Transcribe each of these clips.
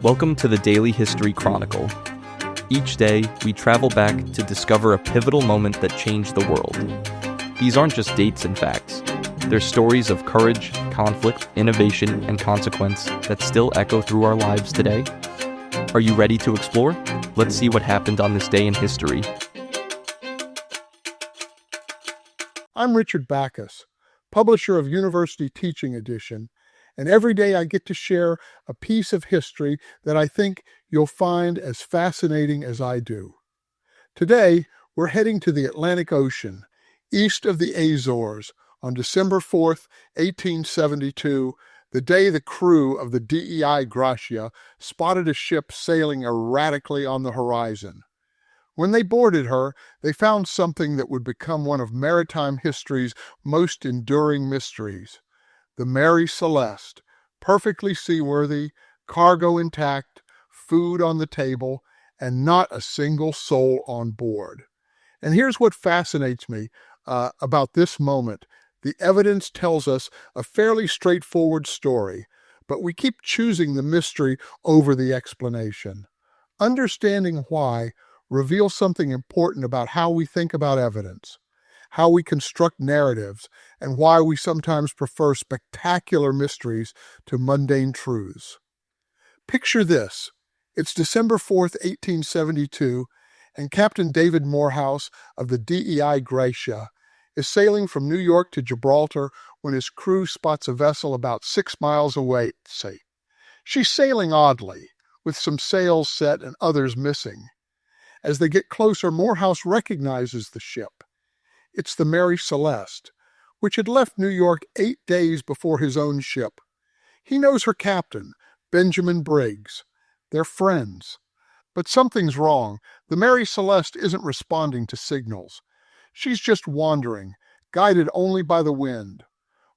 Welcome to the Daily History Chronicle. Each day, we travel back to discover a pivotal moment that changed the world. These aren't just dates and facts. They're stories of courage, conflict, innovation, and consequence that still echo through our lives today. Are you ready to explore? Let's see what happened on this day in history. I'm Richard Backus, publisher of University Teaching Edition, and every day I get to share a piece of history that I think you'll find as fascinating as I do. Today, we're heading to the Atlantic Ocean, east of the Azores, on December 4th, 1872, the day the crew of the Dei Gratia spotted a ship sailing erratically on the horizon. When they boarded her, they found something that would become one of maritime history's most enduring mysteries. The Mary Celeste, perfectly seaworthy, cargo intact, food on the table, and not a single soul on board. And here's what fascinates me about this moment. The evidence tells us a fairly straightforward story, but we keep choosing the mystery over the explanation. Understanding why reveals something important about how we think about evidence, how we construct narratives, and why we sometimes prefer spectacular mysteries to mundane truths. Picture this. It's December 4th, 1872, and Captain David Morehouse of the Dei Gratia is sailing from New York to Gibraltar when his crew spots a vessel about 6 miles away, say. She's sailing oddly, with some sails set and others missing. As they get closer, Morehouse recognizes the ship. It's the Mary Celeste, which had left New York 8 days before his own ship. He knows her captain, Benjamin Briggs. They're friends. But something's wrong. The Mary Celeste isn't responding to signals. She's just wandering, guided only by the wind.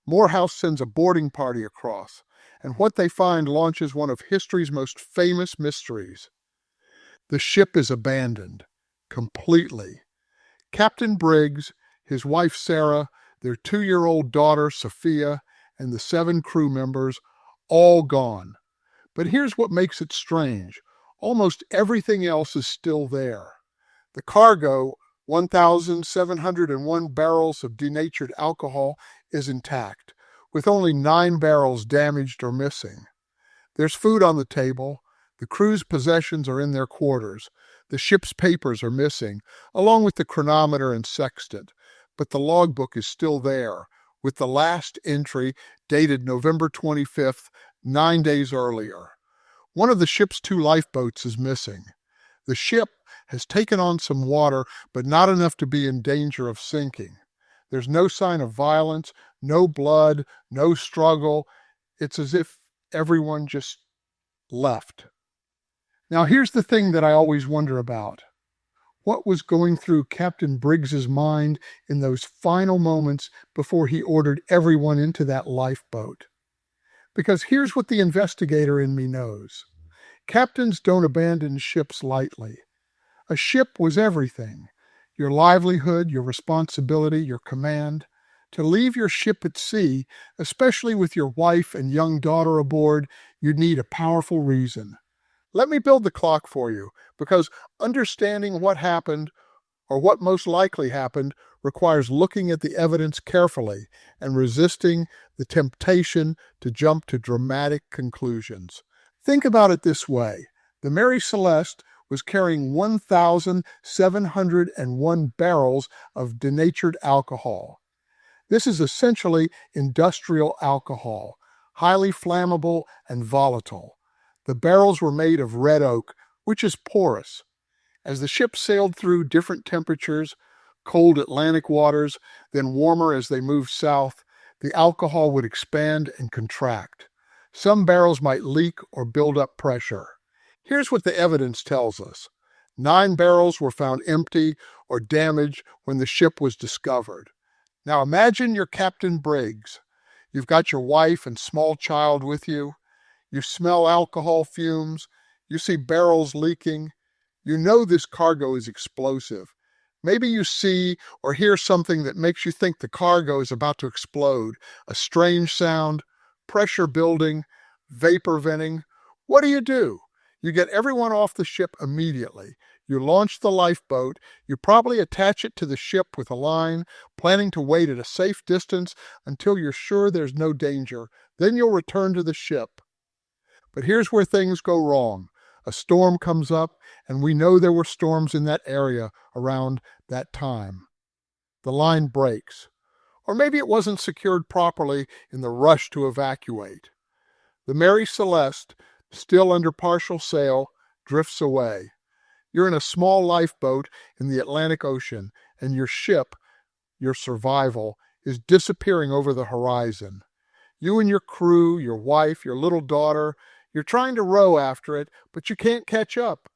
Morehouse sends a boarding party across, and what they find launches one of history's most famous mysteries. The ship is abandoned, completely. Captain Briggs, his wife Sarah, their 2-year-old daughter Sophia, and the 7 crew members, all gone. But here's what makes it strange. Almost everything else is still there. The cargo, 1,701 barrels of denatured alcohol, is intact, with only 9 barrels damaged or missing. There's food on the table. The crew's possessions are in their quarters. The ship's papers are missing, along with the chronometer and sextant, but the logbook is still there, with the last entry dated November 25th, 9 days earlier. One of the ship's 2 lifeboats is missing. The ship has taken on some water, but not enough to be in danger of sinking. There's no sign of violence, no blood, no struggle. It's as if everyone just left. Now, here's the thing that I always wonder about. What was going through Captain Briggs's mind in those final moments before he ordered everyone into that lifeboat? Because here's what the investigator in me knows. Captains don't abandon ships lightly. A ship was everything. Your livelihood, your responsibility, your command. To leave your ship at sea, especially with your wife and young daughter aboard, you'd need a powerful reason. Let me build the clock for you, because understanding what happened, or what most likely happened, requires looking at the evidence carefully and resisting the temptation to jump to dramatic conclusions. Think about it this way. The Mary Celeste was carrying 1,701 barrels of denatured alcohol. This is essentially industrial alcohol, highly flammable and volatile. The barrels were made of red oak, which is porous. As the ship sailed through different temperatures, cold Atlantic waters, then warmer as they moved south, the alcohol would expand and contract. Some barrels might leak or build up pressure. Here's what the evidence tells us. 9 barrels were found empty or damaged when the ship was discovered. Now imagine you're Captain Briggs. You've got your wife and small child with you. You smell alcohol fumes. You see barrels leaking. You know this cargo is explosive. Maybe you see or hear something that makes you think the cargo is about to explode. A strange sound, pressure building, vapor venting. What do? You get everyone off the ship immediately. You launch the lifeboat. You probably attach it to the ship with a line, planning to wait at a safe distance until you're sure there's no danger. Then you'll return to the ship. But here's where things go wrong. A storm comes up, and we know there were storms in that area around that time. The line breaks. Or maybe it wasn't secured properly in the rush to evacuate. The Mary Celeste, still under partial sail, drifts away. You're in a small lifeboat in the Atlantic Ocean, and your ship, your survival, is disappearing over the horizon. You and your crew, your wife, your little daughter, you're trying to row after it, but you can't catch up.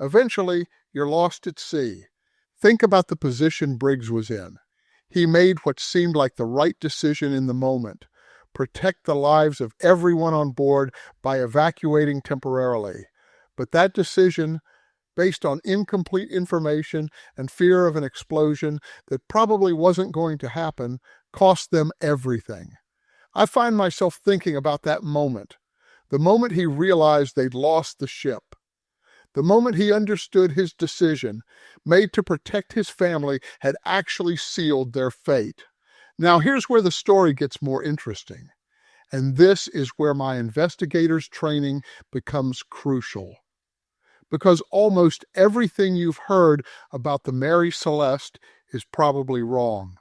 Eventually, you're lost at sea. Think about the position Briggs was in. He made what seemed like the right decision in the moment. Protect the lives of everyone on board by evacuating temporarily. But that decision, based on incomplete information and fear of an explosion that probably wasn't going to happen, cost them everything. I find myself thinking about that moment. The moment he realized they'd lost the ship. The moment he understood his decision, made to protect his family, had actually sealed their fate. Now here's where the story gets more interesting. And this is where my investigator's training becomes crucial. Because almost everything you've heard about the Mary Celeste is probably wrong.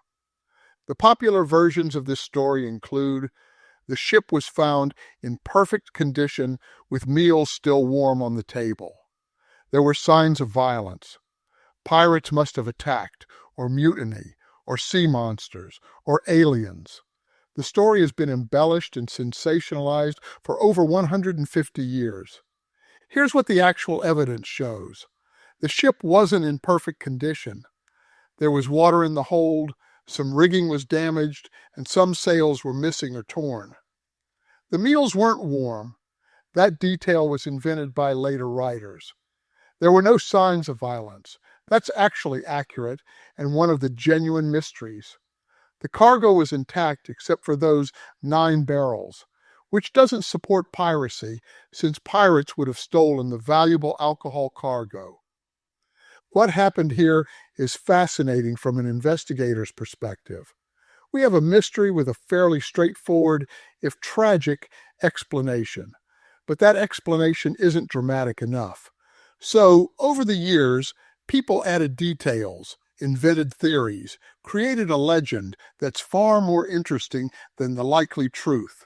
The popular versions of this story include: the ship was found in perfect condition with meals still warm on the table. There were signs of violence. Pirates must have attacked, or mutiny, or sea monsters, or aliens. The story has been embellished and sensationalized for over 150 years. Here's what the actual evidence shows. The ship wasn't in perfect condition. There was water in the hold, some rigging was damaged, and some sails were missing or torn. The meals weren't warm. That detail was invented by later writers. There were no signs of violence. That's actually accurate and one of the genuine mysteries. The cargo was intact except for those 9 barrels, which doesn't support piracy since pirates would have stolen the valuable alcohol cargo. What happened here is fascinating from an investigator's perspective. We have a mystery with a fairly straightforward, if tragic, explanation. But that explanation isn't dramatic enough. So, over the years, people added details, invented theories, created a legend that's far more interesting than the likely truth.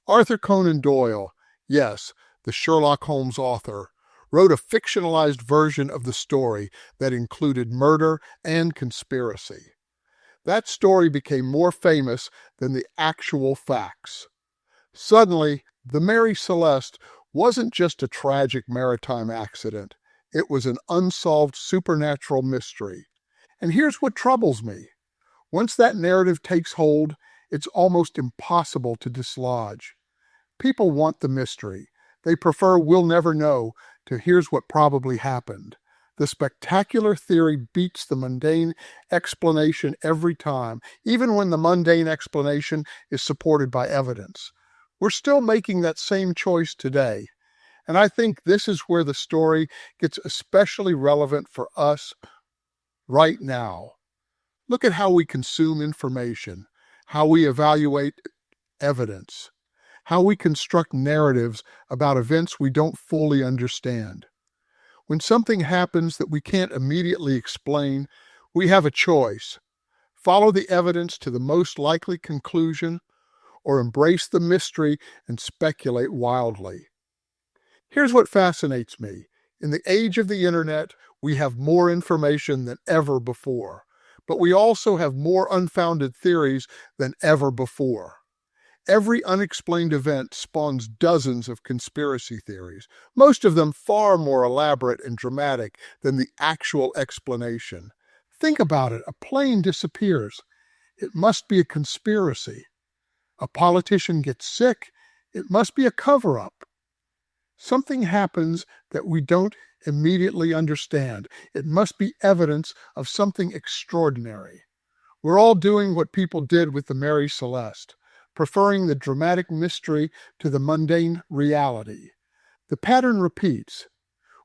Arthur Conan Doyle, yes, the Sherlock Holmes author, wrote a fictionalized version of the story that included murder and conspiracy. That story became more famous than the actual facts. Suddenly, the Mary Celeste wasn't just a tragic maritime accident. It was an unsolved supernatural mystery. And here's what troubles me. Once that narrative takes hold, it's almost impossible to dislodge. People want the mystery. They prefer "we'll never know" to "here's what probably happened." The spectacular theory beats the mundane explanation every time, even when the mundane explanation is supported by evidence. We're still making that same choice today. And I think this is where the story gets especially relevant for us right now. Look at how we consume information, how we evaluate evidence, how we construct narratives about events we don't fully understand. When something happens that we can't immediately explain, we have a choice. Follow the evidence to the most likely conclusion, or embrace the mystery and speculate wildly. Here's what fascinates me. In the age of the internet, we have more information than ever before, but we also have more unfounded theories than ever before. Every unexplained event spawns dozens of conspiracy theories, most of them far more elaborate and dramatic than the actual explanation. Think about it. A plane disappears. It must be a conspiracy. A politician gets sick. It must be a cover-up. Something happens that we don't immediately understand. It must be evidence of something extraordinary. We're all doing what people did with the Mary Celeste, preferring the dramatic mystery to the mundane reality. The pattern repeats.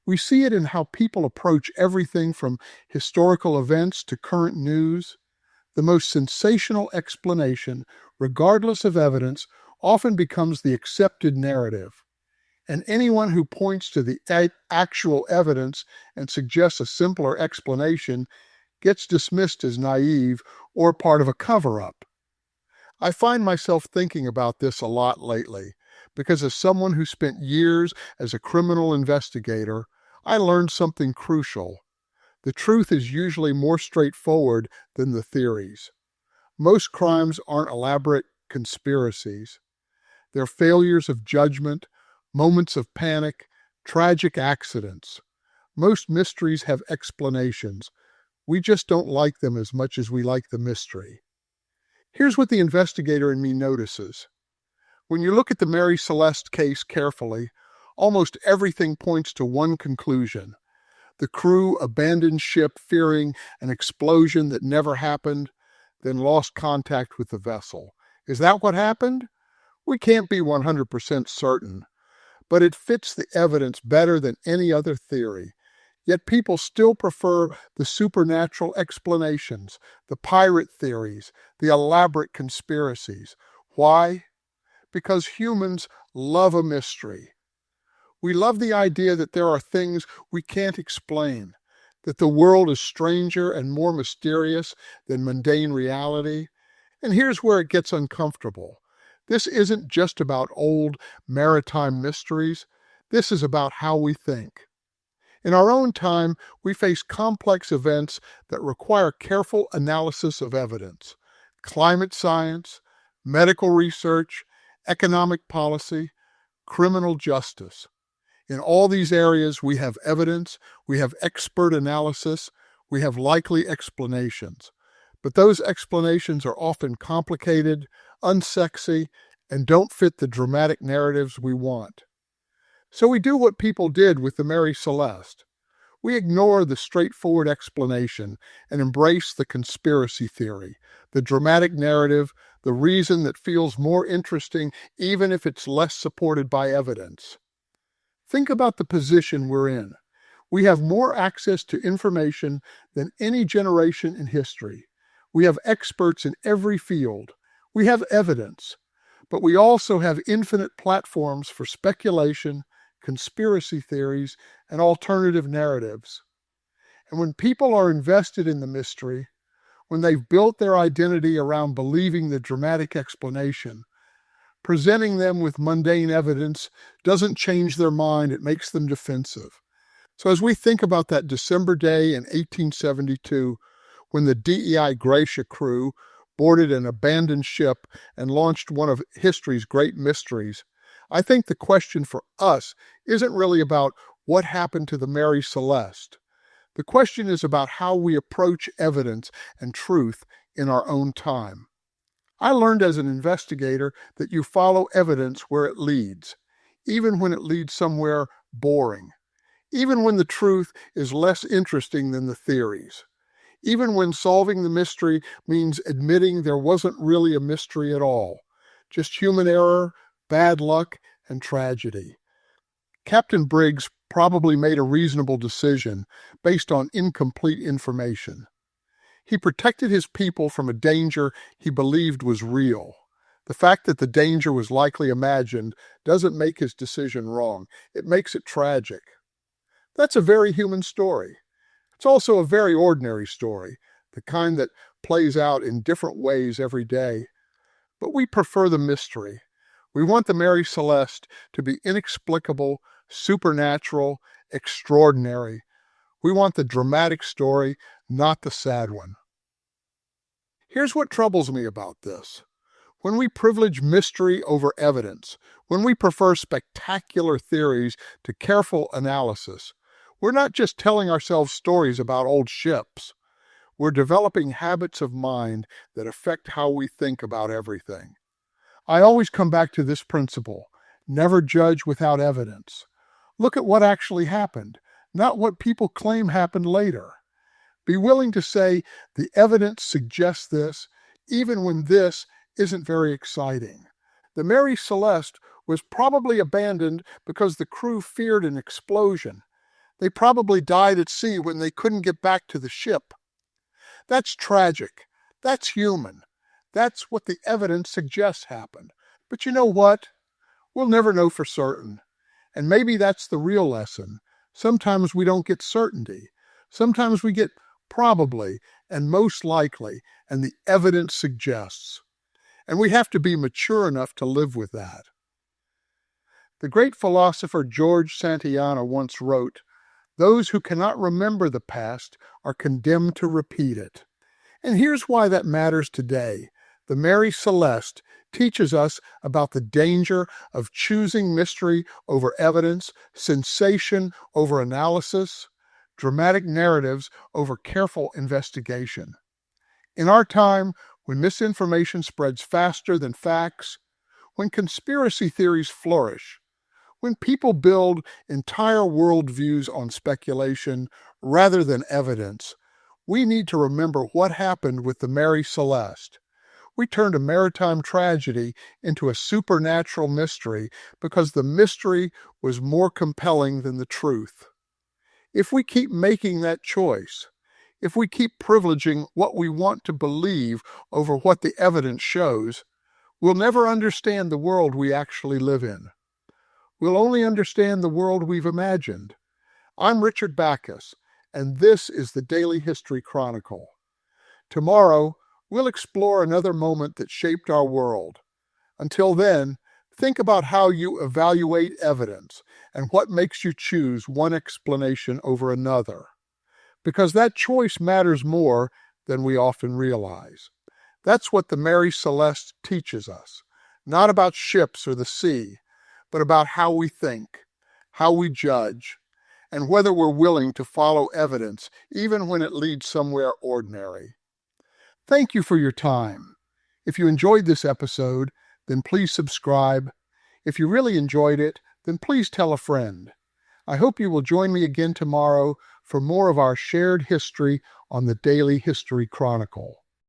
We see it in how people approach everything from historical events to current news. The most sensational explanation, regardless of evidence, often becomes the accepted narrative. And anyone who points to the actual evidence and suggests a simpler explanation gets dismissed as naive or part of a cover-up. I find myself thinking about this a lot lately, because as someone who spent years as a criminal investigator, I learned something crucial. The truth is usually more straightforward than the theories. Most crimes aren't elaborate conspiracies. They're failures of judgment, moments of panic, tragic accidents. Most mysteries have explanations. We just don't like them as much as we like the mystery. Here's what the investigator in me notices. When you look at the Mary Celeste case carefully, almost everything points to one conclusion. The crew abandoned ship fearing an explosion that never happened, then lost contact with the vessel. Is that what happened? We can't be 100% certain, but it fits the evidence better than any other theory. Yet people still prefer the supernatural explanations, the pirate theories, the elaborate conspiracies. Why? Because humans love a mystery. We love the idea that there are things we can't explain, that the world is stranger and more mysterious than mundane reality. And here's where it gets uncomfortable. This isn't just about old maritime mysteries. This is about how we think. In our own time, we face complex events that require careful analysis of evidence. Climate science, medical research, economic policy, criminal justice. In all these areas, we have evidence, we have expert analysis, we have likely explanations. But those explanations are often complicated, unsexy, and don't fit the dramatic narratives we want. So we do what people did with the Mary Celeste. We ignore the straightforward explanation and embrace the conspiracy theory, the dramatic narrative, the reason that feels more interesting even if it's less supported by evidence. Think about the position we're in. We have more access to information than any generation in history. We have experts in every field. We have evidence. But we also have infinite platforms for speculation, conspiracy theories, and alternative narratives. And when people are invested in the mystery, when they've built their identity around believing the dramatic explanation, presenting them with mundane evidence doesn't change their mind, it makes them defensive. So as we think about that December day in 1872, when the Dei Gratia crew boarded an abandoned ship and launched one of history's great mysteries, I think the question for us isn't really about what happened to the Mary Celeste. The question is about how we approach evidence and truth in our own time. I learned as an investigator that you follow evidence where it leads, even when it leads somewhere boring, even when the truth is less interesting than the theories, even when solving the mystery means admitting there wasn't really a mystery at all, just human error, bad luck, and tragedy. Captain Briggs probably made a reasonable decision based on incomplete information. He protected his people from a danger he believed was real. The fact that the danger was likely imagined doesn't make his decision wrong. It makes it tragic. That's a very human story. It's also a very ordinary story, the kind that plays out in different ways every day. But we prefer the mystery. We want the Mary Celeste to be inexplicable, supernatural, extraordinary. We want the dramatic story, not the sad one. Here's what troubles me about this. When we privilege mystery over evidence, when we prefer spectacular theories to careful analysis, we're not just telling ourselves stories about old ships. We're developing habits of mind that affect how we think about everything. I always come back to this principle: never judge without evidence. Look at what actually happened, not what people claim happened later. Be willing to say the evidence suggests this, even when this isn't very exciting. The Mary Celeste was probably abandoned because the crew feared an explosion. They probably died at sea when they couldn't get back to the ship. That's tragic. That's human. That's what the evidence suggests happened. But you know what? We'll never know for certain. And maybe that's the real lesson. Sometimes we don't get certainty. Sometimes we get probably and most likely, and the evidence suggests. And we have to be mature enough to live with that. The great philosopher George Santayana once wrote, "Those who cannot remember the past are condemned to repeat it." And here's why that matters today. The Mary Celeste teaches us about the danger of choosing mystery over evidence, sensation over analysis, dramatic narratives over careful investigation. In our time, when misinformation spreads faster than facts, when conspiracy theories flourish, when people build entire worldviews on speculation rather than evidence, we need to remember what happened with the Mary Celeste. We turned a maritime tragedy into a supernatural mystery because the mystery was more compelling than the truth. If we keep making that choice, if we keep privileging what we want to believe over what the evidence shows, we'll never understand the world we actually live in. We'll only understand the world we've imagined. I'm Richard Backus, and this is the Daily History Chronicle. Tomorrow, we'll explore another moment that shaped our world. Until then, think about how you evaluate evidence and what makes you choose one explanation over another. Because that choice matters more than we often realize. That's what the Mary Celeste teaches us. Not about ships or the sea, but about how we think, how we judge, and whether we're willing to follow evidence even when it leads somewhere ordinary. Thank you for your time. If you enjoyed this episode, then please subscribe. If you really enjoyed it, then please tell a friend. I hope you will join me again tomorrow for more of our shared history on the Daily History Chronicle.